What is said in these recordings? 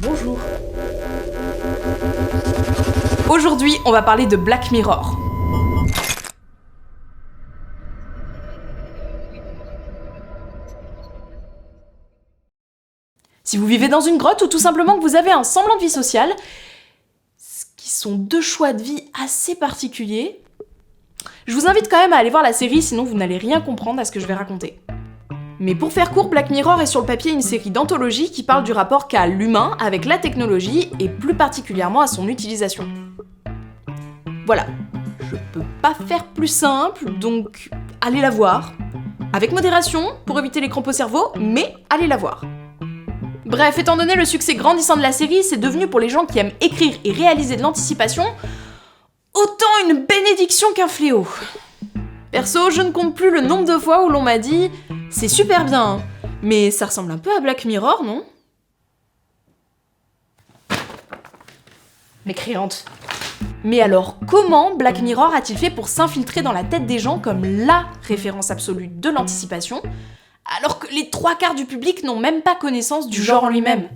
Bonjour. Aujourd'hui, on va parler de Black Mirror. Si vous vivez dans une grotte ou tout simplement que vous avez un semblant de vie sociale, ce qui sont deux choix de vie assez particuliers, je vous invite quand même à aller voir la série, sinon vous n'allez rien comprendre à ce que je vais raconter. Mais pour faire court, Black Mirror est sur le papier une série d'anthologie qui parle du rapport qu'a l'humain avec la technologie et plus particulièrement à son utilisation. Voilà, je peux pas faire plus simple, donc allez la voir. Avec modération, pour éviter les crampes au cerveau, mais allez la voir. Bref, étant donné le succès grandissant de la série, c'est devenu pour les gens qui aiment écrire et réaliser de l'anticipation, autant une bénédiction qu'un fléau. Perso, je ne compte plus le nombre de fois où l'on m'a dit « c'est super bien, mais ça ressemble un peu à Black Mirror, non ?» Mécréante. Mais alors, comment Black Mirror a-t-il fait pour s'infiltrer dans la tête des gens comme LA référence absolue de l'anticipation, alors que les 3/4 du public n'ont même pas connaissance du genre en lui-même ?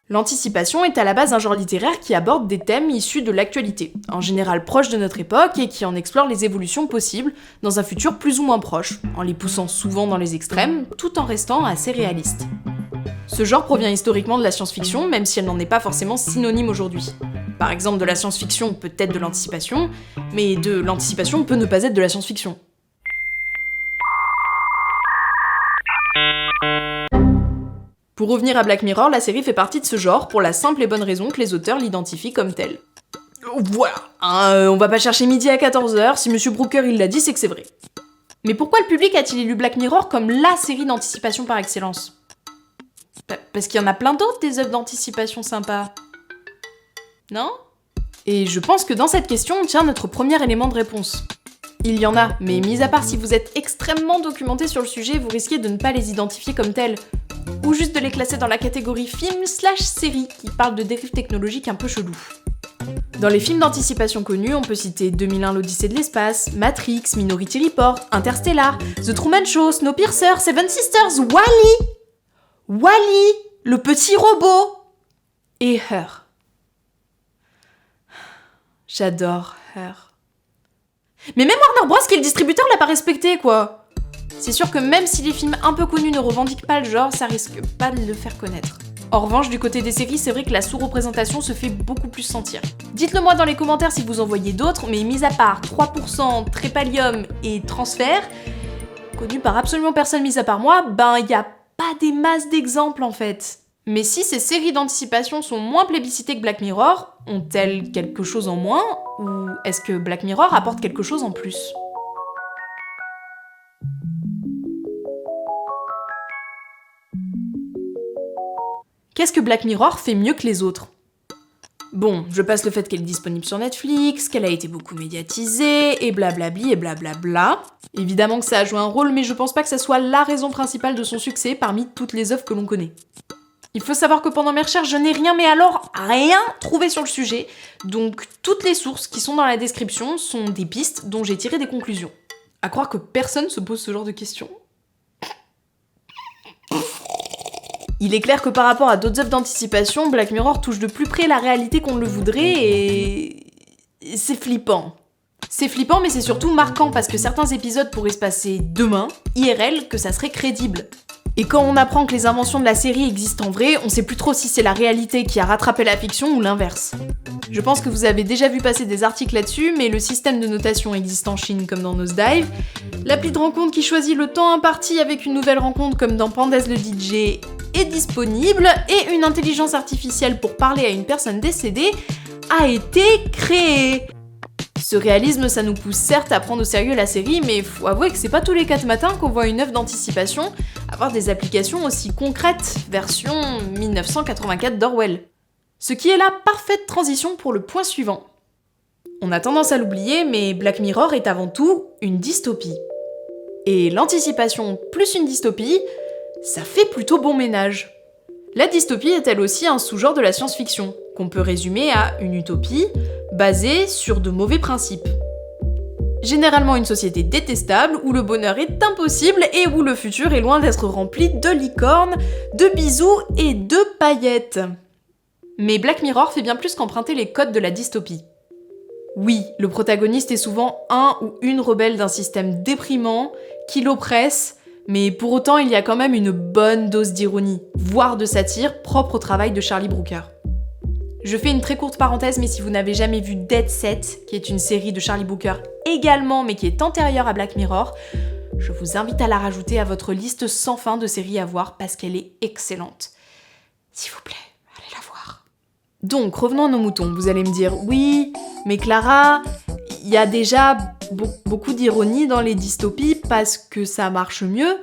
L'anticipation est à la base un genre littéraire qui aborde des thèmes issus de l'actualité, en général proches de notre époque et qui en explore les évolutions possibles dans un futur plus ou moins proche, en les poussant souvent dans les extrêmes, tout en restant assez réaliste. Ce genre provient historiquement de la science-fiction, même si elle n'en est pas forcément synonyme aujourd'hui. Par exemple, de la science-fiction peut être de l'anticipation, mais de l'anticipation peut ne pas être de la science-fiction. Pour revenir à Black Mirror, la série fait partie de ce genre pour la simple et bonne raison que les auteurs l'identifient comme tel. Voilà, on va pas chercher midi à 14h, si Monsieur Brooker il l'a dit, c'est que c'est vrai. Mais pourquoi le public a-t-il élu Black Mirror comme LA série d'anticipation par excellence ? Parce qu'il y en a plein d'autres des œuvres d'anticipation sympas. Non ? Et je pense que dans cette question, on tient notre premier élément de réponse. Il y en a, mais mis à part si vous êtes extrêmement documenté sur le sujet, vous risquez de ne pas les identifier comme tels. Ou juste de les classer dans la catégorie film/série qui parle de dérives technologiques un peu chelou. Dans les films d'anticipation connus, on peut citer 2001 l'Odyssée de l'espace, Matrix, Minority Report, Interstellar, The Truman Show, Snowpiercer, Seven Sisters, Wall-E, le petit robot, et Her. J'adore Her. Mais même Warner Bros, qui est le distributeur, l'a pas respecté, quoi. C'est sûr que même si les films un peu connus ne revendiquent pas le genre, ça risque pas de le faire connaître. En revanche, du côté des séries, c'est vrai que la sous-représentation se fait beaucoup plus sentir. Dites-le moi dans les commentaires si vous en voyez d'autres, mais mis à part 3%, Trépalium et Transfert, connus par absolument personne mis à part moi, y a pas des masses d'exemples en fait. Mais si ces séries d'anticipation sont moins plébiscitées que Black Mirror, ont-elles quelque chose en moins, ou est-ce que Black Mirror apporte quelque chose en plus ? Qu'est-ce que Black Mirror fait mieux que les autres ? Bon, je passe le fait qu'elle est disponible sur Netflix, qu'elle a été beaucoup médiatisée, et blablabli et blablabla. Évidemment que ça a joué un rôle, mais je pense pas que ça soit la raison principale de son succès parmi toutes les œuvres que l'on connaît. Il faut savoir que pendant mes recherches, je n'ai rien, mais alors rien trouvé sur le sujet, donc toutes les sources qui sont dans la description sont des pistes dont j'ai tiré des conclusions. À croire que personne se pose ce genre de questions. Il est clair que par rapport à d'autres œuvres d'anticipation, Black Mirror touche de plus près la réalité qu'on ne le voudrait et c'est flippant. C'est flippant, mais c'est surtout marquant parce que certains épisodes pourraient se passer demain, IRL, que ça serait crédible. Et quand on apprend que les inventions de la série existent en vrai, on sait plus trop si c'est la réalité qui a rattrapé la fiction ou l'inverse. Je pense que vous avez déjà vu passer des articles là-dessus, mais le système de notation existe en Chine comme dans Nosedive, l'appli de rencontre qui choisit le temps imparti avec une nouvelle rencontre comme dans Pandas le DJ est disponible, et une intelligence artificielle pour parler à une personne décédée a été créée. Ce réalisme, ça nous pousse certes à prendre au sérieux la série, mais faut avouer que c'est pas tous les 4 matins qu'on voit une œuvre d'anticipation avoir des applications aussi concrètes, version 1984 d'Orwell. Ce qui est la parfaite transition pour le point suivant. On a tendance à l'oublier, mais Black Mirror est avant tout une dystopie. Et l'anticipation plus une dystopie, ça fait plutôt bon ménage. La dystopie est elle aussi un sous-genre de la science-fiction, qu'on peut résumer à une utopie basée sur de mauvais principes. Généralement une société détestable, où le bonheur est impossible et où le futur est loin d'être rempli de licornes, de bisous et de paillettes. Mais Black Mirror fait bien plus qu'emprunter les codes de la dystopie. Oui, le protagoniste est souvent un ou une rebelle d'un système déprimant qui l'oppresse, mais pour autant il y a quand même une bonne dose d'ironie, voire de satire, propre au travail de Charlie Brooker. Je fais une très courte parenthèse, mais si vous n'avez jamais vu Dead Set, qui est une série de Charlie Brooker également, mais qui est antérieure à Black Mirror, je vous invite à la rajouter à votre liste sans fin de séries à voir parce qu'elle est excellente. S'il vous plaît, allez la voir. Donc, revenons à nos moutons. Vous allez me dire, oui, mais Clara, il y a déjà beaucoup d'ironie dans les dystopies parce que ça marche mieux.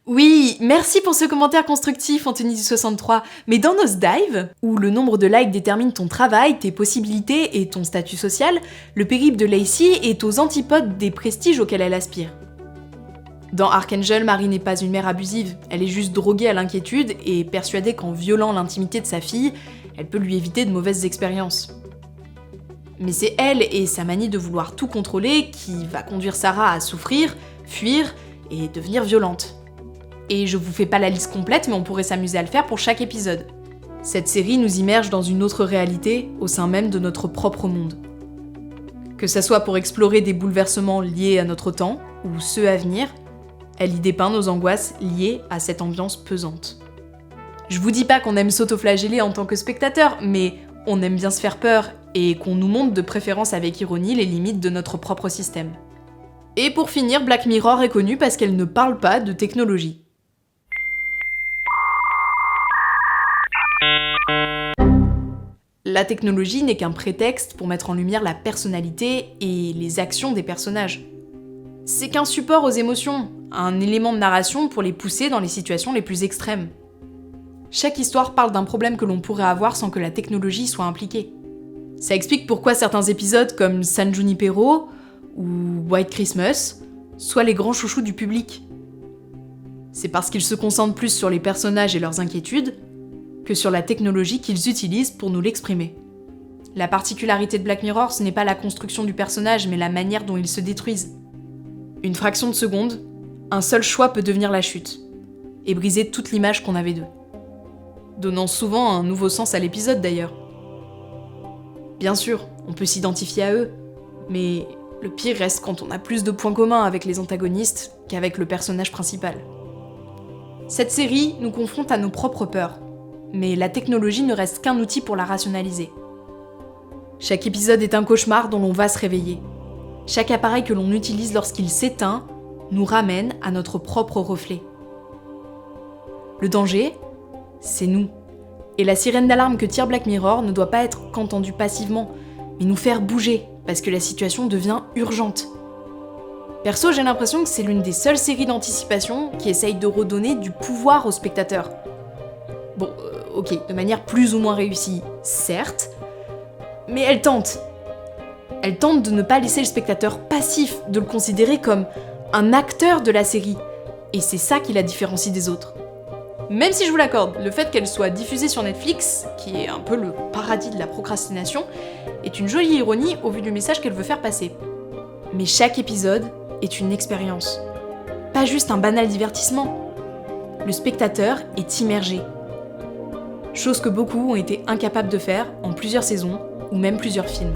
Oui, merci pour ce commentaire constructif, Anthony63. Mais dans Nosedive, où le nombre de likes détermine ton travail, tes possibilités et ton statut social, le périple de Lacey est aux antipodes des prestiges auxquels elle aspire. Dans Archangel, Marie n'est pas une mère abusive, elle est juste droguée à l'inquiétude et persuadée qu'en violant l'intimité de sa fille, elle peut lui éviter de mauvaises expériences. Mais c'est elle et sa manie de vouloir tout contrôler qui va conduire Sarah à souffrir, fuir et devenir violente. Et je vous fais pas la liste complète, mais on pourrait s'amuser à le faire pour chaque épisode. Cette série nous immerge dans une autre réalité, au sein même de notre propre monde. Que ça soit pour explorer des bouleversements liés à notre temps, ou ceux à venir, elle y dépeint nos angoisses liées à cette ambiance pesante. Je vous dis pas qu'on aime s'autoflageller en tant que spectateur, mais on aime bien se faire peur, et qu'on nous montre de préférence avec ironie les limites de notre propre système. Et pour finir, Black Mirror est connue parce qu'elle ne parle pas de technologie. La technologie n'est qu'un prétexte pour mettre en lumière la personnalité et les actions des personnages. C'est qu'un support aux émotions, un élément de narration pour les pousser dans les situations les plus extrêmes. Chaque histoire parle d'un problème que l'on pourrait avoir sans que la technologie soit impliquée. Ça explique pourquoi certains épisodes comme San Junipero ou White Christmas soient les grands chouchous du public. C'est parce qu'ils se concentrent plus sur les personnages et leurs inquiétudes que sur la technologie qu'ils utilisent pour nous l'exprimer. La particularité de Black Mirror, ce n'est pas la construction du personnage, mais la manière dont ils se détruisent. Une fraction de seconde, un seul choix peut devenir la chute, et briser toute l'image qu'on avait d'eux. Donnant souvent un nouveau sens à l'épisode d'ailleurs. Bien sûr, on peut s'identifier à eux, mais le pire reste quand on a plus de points communs avec les antagonistes qu'avec le personnage principal. Cette série nous confronte à nos propres peurs, mais la technologie ne reste qu'un outil pour la rationaliser. Chaque épisode est un cauchemar dont l'on va se réveiller. Chaque appareil que l'on utilise lorsqu'il s'éteint nous ramène à notre propre reflet. Le danger, c'est nous. Et la sirène d'alarme que tire Black Mirror ne doit pas être qu'entendue passivement, mais nous faire bouger, parce que la situation devient urgente. Perso, j'ai l'impression que c'est l'une des seules séries d'anticipation qui essaye de redonner du pouvoir aux spectateurs. Bon, ok, de manière plus ou moins réussie, certes, mais elle tente. Elle tente de ne pas laisser le spectateur passif, de le considérer comme un acteur de la série, et c'est ça qui la différencie des autres. Même si je vous l'accorde, le fait qu'elle soit diffusée sur Netflix, qui est un peu le paradis de la procrastination, est une jolie ironie au vu du message qu'elle veut faire passer. Mais chaque épisode est une expérience, pas juste un banal divertissement. Le spectateur est immergé. Chose que beaucoup ont été incapables de faire en plusieurs saisons ou même plusieurs films.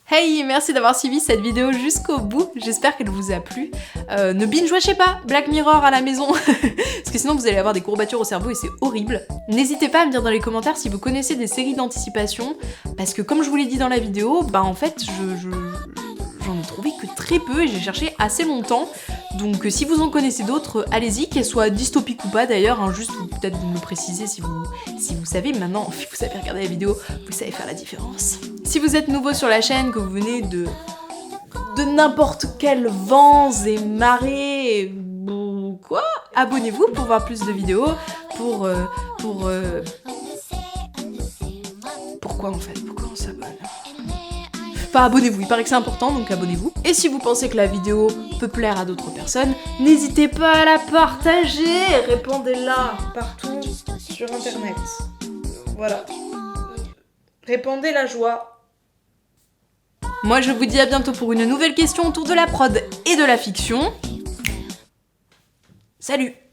Hey, merci d'avoir suivi cette vidéo jusqu'au bout, j'espère qu'elle vous a plu. Ne binge-watchez pas Black Mirror à la maison, parce que sinon vous allez avoir des courbatures au cerveau et c'est horrible. N'hésitez pas à me dire dans les commentaires si vous connaissez des séries d'anticipation, parce que comme je vous l'ai dit dans la vidéo, bah en fait j'en ai trouvé que très peu et j'ai cherché assez longtemps. Donc si vous en connaissez d'autres, allez-y, qu'elles soient dystopiques ou pas d'ailleurs, hein, juste peut-être vous me le préciser si vous savez. Maintenant, vous savez regarder la vidéo, vous savez faire la différence. Si vous êtes nouveau sur la chaîne, que vous venez de n'importe quel vents et marées, quoi, abonnez-vous pour voir plus de vidéos, pourquoi en fait, pourquoi on s'abonne? Enfin, abonnez-vous, il paraît que c'est important, donc abonnez-vous. Et si vous pensez que la vidéo peut plaire à d'autres personnes, n'hésitez pas à la partager, répandez-la partout sur internet. Voilà. Répandez la joie. Moi, je vous dis à bientôt pour une nouvelle question autour de la prod et de la fiction. Salut!